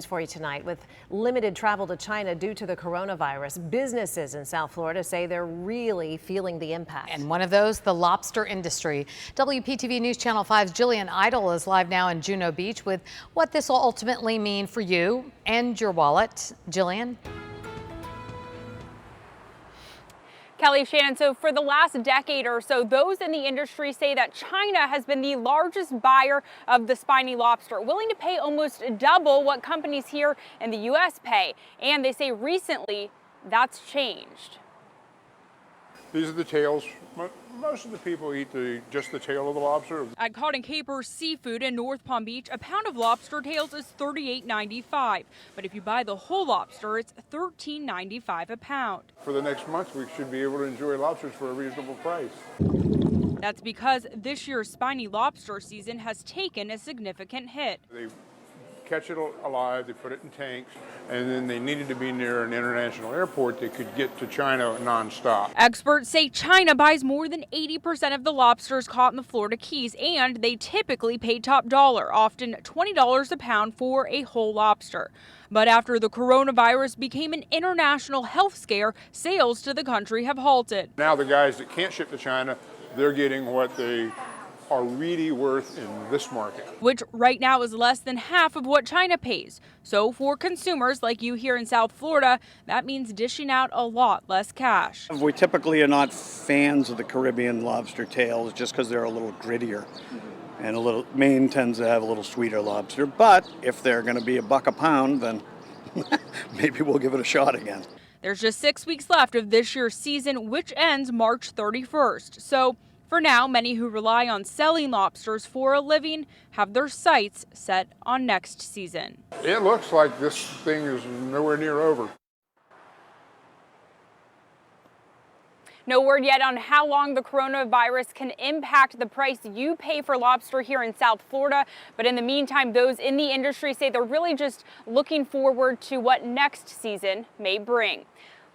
For you tonight. With limited travel to China due to the coronavirus, businesses in South Florida say they're really feeling the impact. And one of those, the lobster industry. WPTV News Channel 5's Jillian Idle is live now in Juno Beach with what this will ultimately mean for you and your wallet. Jillian? Kelly, Shannon, so for the last decade or so, those in the industry say that China has been the largest buyer of the spiny lobster, willing to pay almost double what companies here in the U.S. pay. And they say recently that's changed. These are the tails. Most of the people eat just the tail of the lobster. At Cod and Capers Seafood in North Palm Beach, a pound of lobster tails is $38.95. But if you buy the whole lobster, it's $13.95 a pound. For the next month, we should be able to enjoy lobsters for a reasonable price. That's because this year's spiny lobster season has taken a significant hit. They catch it alive, they put it in tanks, and then they needed to be near an international airport that could get to China nonstop. Experts say China buys more than 80% of the lobsters caught in the Florida Keys, and they typically pay top dollar, often $20 a pound for a whole lobster. But after the coronavirus became an international health scare, sales to the country have halted. Now the guys that can't ship to China, they're getting what they are really worth in this market, which right now is less than half of what China pays. So for consumers like you here in South Florida, that means dishing out a lot less cash. We typically are not fans of the Caribbean lobster tails just because they're a little grittier. And Maine tends to have a little sweeter lobster, but if they're going to be $1 a pound, then maybe we'll give it a shot again. There's just 6 weeks left of this year's season, which ends March 31st. So for now, many who rely on selling lobsters for a living have their sights set on next season. It looks like this thing is nowhere near over. No word yet on how long the coronavirus can impact the price you pay for lobster here in South Florida. But in the meantime, those in the industry say they're really just looking forward to what next season may bring.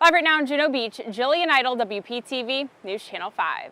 Live right now in Juno Beach, Jillian Idle, WPTV News Channel 5.